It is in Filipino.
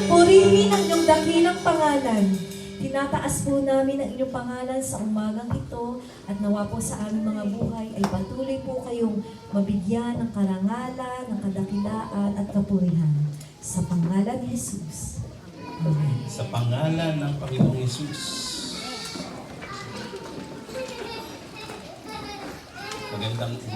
Purihin ang iyong dakilang pangalan. Tinataas po namin ang inyong pangalan sa umagang ito at nawa po sa aming mga buhay ay patuloy po kayong mabigyan ng karangalan, ng kadakilaan at kapurihan. Sa pangalan ni Jesus. Amen. Sa pangalan ng Panginoong Jesus. Magandang umaga.